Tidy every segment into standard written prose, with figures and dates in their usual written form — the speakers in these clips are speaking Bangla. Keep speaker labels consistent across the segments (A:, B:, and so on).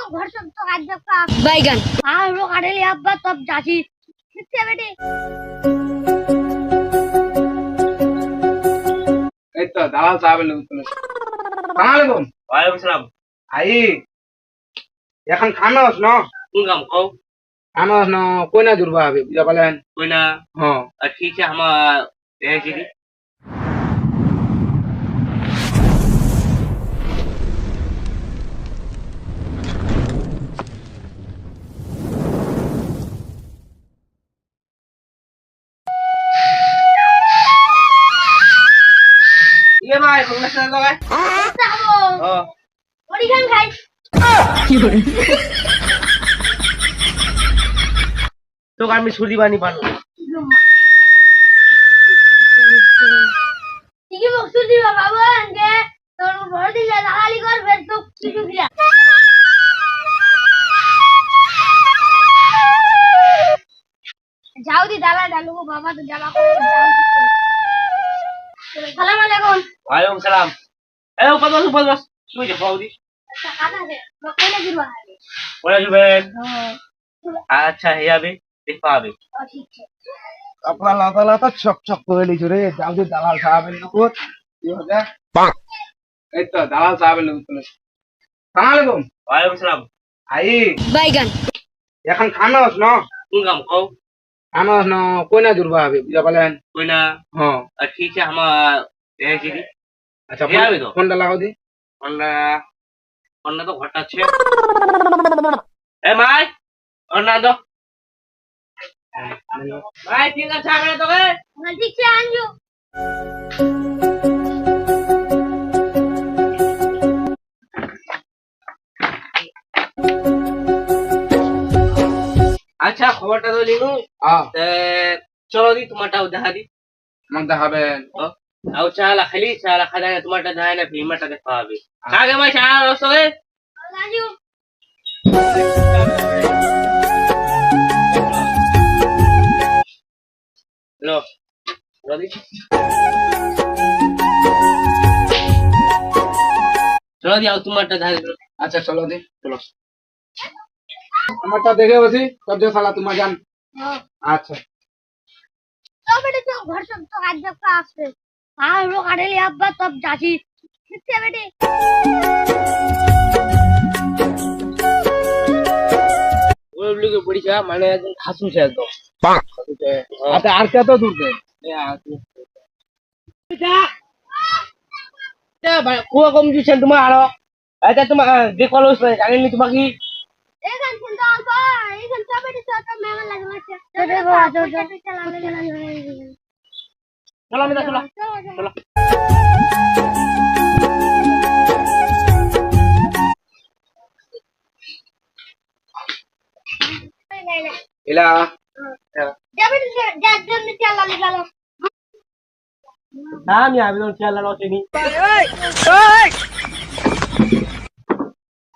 A: घर सब तो आज का बैगन हाँ लोग आड़े ले अब तब जाची कितने बेटे
B: itu dalal sahabat lu tulis. Assalamualaikum.
C: Waalaikumsalam.
B: Ai, ya kan khanos no.
C: Enggak kau.
B: Khanos no, koi na jurba habe, bisa balen.
C: कोई ना
B: हाँ.
C: ठीक है हम ये जी ये भाई मंगल से तो है
A: साहब
C: हां
A: बड़ी खान खाई
C: तो আমি ছুরি বানি পারলো
A: ठीक है मकसूद जी बाबा अंगे तो बहुत ही दलाली कर फिर तो किसी दिया जाओ दी दाला डालो बाबा तो जमा करो जाओ सलाम अलैकुम
C: वालेकुम सलाम ए ऊपर बस তুই যে পাউদি
A: अच्छा खाना है कोने गिरवा है
C: ওরা যাবে
A: हां
C: আচ্ছা হিয়াবে দেখাবে
A: ठीक है
B: Kapla lata chok chok koi li jure, jauh di dalal sahabat lu tuh. Iya aja. Bang. Itu dalal sahabat lu tulis. Assalamualaikum.
C: ওয়ালাইকুম সালাম
B: Ai,
A: बैगन
B: ya kan khanos no.
C: enggak kau
B: Khanos no, koi na jurba habe, bisa balen.
C: कोई ना
B: हाँ.
C: ठीक है हम ये जी
B: अच्छा,
C: Iya, betul.
B: phone dah lagu di.
C: অন্য তো ঘটাচ্ছে এ মাই অন্য তো ভাই ঠিক আছে আমি তোকে
A: ठीक से आंजो
C: আচ্ছা খবরটা তো লিনু
B: Ah,
C: চলো দি তোমারটাও দেখা দি
B: mang dah haben.
C: আও চালা খালি চালা খাদা তোমারটা দেখা না ফিল্মটা দেখা হবে কাগে ভাই চালা রসে
A: आंजो
C: লো রদি চলো দি আও তোমারটা দেখা দি
B: Acha chalo di. Chalo. আমারটা দেখে বসি তব যে শালা তোমার জান
A: हां
B: আচ্ছা
A: तो बेटे तो घर सब तो आज का आसे हाँ लोग आड़े ले अब तब जाची कितने बेटे
C: ওই লোকে পড়িছা মানে একদম খাসুছে একদম
B: আচ্ছা আর কত দূর কে
C: কুয়া কম দিচ্ছেন তোমার আরো এটা তোমার দেখো জানেনি তোমাকে
A: एक घंटे तो अल्पा एक घंटा बेटे तो तब मैं लगा मत चलो चलो चला
C: চলো আমি চলো চলো
B: ইলা
A: जा बेटे जा जल्दी चला निकालो
C: না আমি আবেদন খেয়াল রাখেনি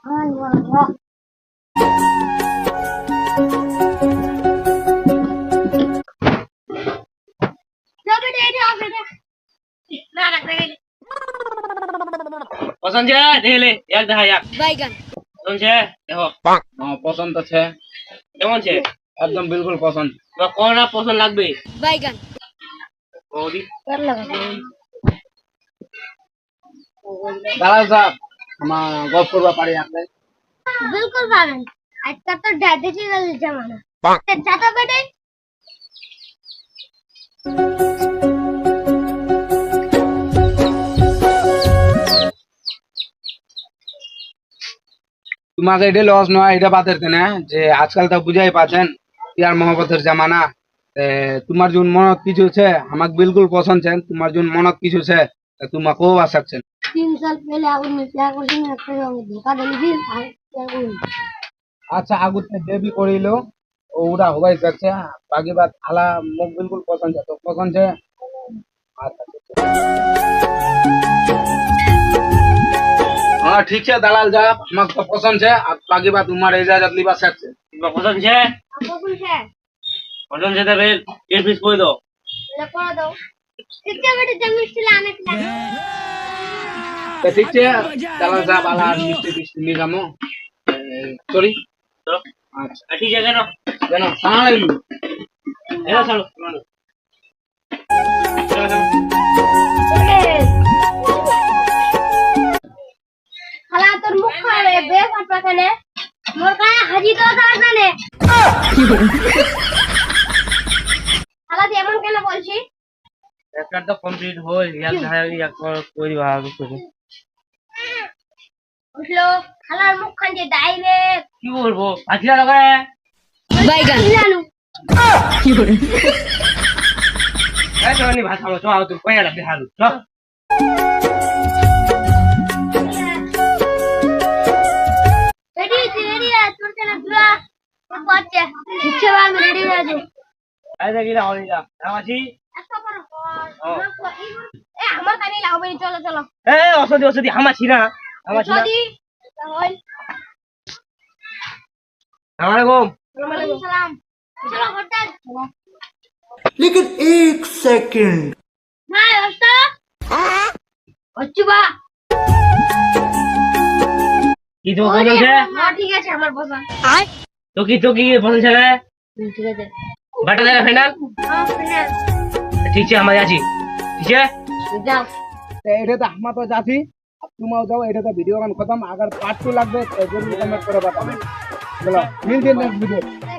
A: हां वाह जा बेटे ये आ बेटे ना रख दे
C: পছন্দ છે দেখলে এক দেখা এক
A: बैगन
C: পছন্দ છે দেখো
B: পছন্দ আছে
C: কেমন છે
B: একদম বিলকুল পছন্দ
C: বা কোনটা পছন্দ লাগবে
A: बैगन
C: বৌদি
A: कर लगा
B: দালাল সাহেব আমার গপ করবা পারি আপনি
A: बिल्कुल बैगन आज का तो डिजिटल जमाना चाचा बेटे
B: তোমাকে এটা লস নয় এটা বাদের কেনে যে আজকাল তো বুঝাই পাচ্ছেন ইয়ার মহব্বতের জামানা তোমার যখন মনত কিছু আছে আমাকে বিলকুল পছন্দ আছে তোমার যখন মনত কিছু আছে তোমাকেও বাঁচাচ্ছেন
A: 3 साल पहले आगुन में क्या कर दिन रखते होंगे धोखा दे दी क्या करूं
B: আচ্ছা আগুতে দেবী করিল ওরা হবাই যাচ্ছে বাকি বাদ আলা মোক বিলকুল পছন্দ আছে তো পছন্দ আছে আচ্ছা हाँ ठीक है दलाल जा हमको तो पसंद है अब बाकी बात तुम्हारे इजाजत लीबा सकते
C: পছন্দ છે
A: आपको कुछ है
C: পছন্দ છે তবে এর পিস কই দাও
A: लगा दो कितने बेटे जमीन चलाने के लिए
B: तो ठीक है दलाल साहब आला मिस्त्री बिस्त्री निगामो সরি
C: চলো
B: আচ্ছা
C: ঠিক আছে কেন
B: কেন সালাম আলাইকুম
C: এলো চলো
A: খালা তোর মুখ খাবে বে ফাটবা কেন মোর গায়ে হাজি তো জানে খালা তুই এমন কেন বলছিস
C: একটা তো কমপ্লিট হল এক ধারে এক করি ভালো করে
A: উঠলো খালার মুখ খান যে ডাইরেক্ট
C: কি বলবো পাখিরা লগে
A: জানু
C: এই তো নি ভাষা তো আও তুই কইয়া লাগবে হালু চ
A: রেডি তোর কেন দুরা বাচ্চা ইচ্ছে বা আমি রেডি হয়ে যাবো
C: এই দেখিলা হইলা আমাছি
A: একটা বড় এ আমার কানে লাগবে চলো চলো
C: এ ওষুধি ওষুধি আমাছি না আমাছি না
A: যদি তাহলে
C: আসসালামু আলাইকুম
A: সালাম চলো হঠাৎ
D: लेकिन एक सेकंड
A: না অস্তা হচ্ছে বা
C: কি তো বলছে
A: না ঠিক আছে আমার পছন্দ
C: তো কি পছন্দ ছেলে
A: ঠিক আছে
C: বাটা দেনা ফাইনাল
A: হ্যাঁ ফাইনাল
C: ঠিক আছে আমি আছি ঠিক আছে
A: যাও
B: এটা তো আমার তো যাচ্ছি तुम जाओ এটা তো ভিডিও গান খতম अगर पार्ट 2 লাগবে তো জরুর কমেন্ট করে बताओ चलो मिलते हैं नेक्स्ट वीडियो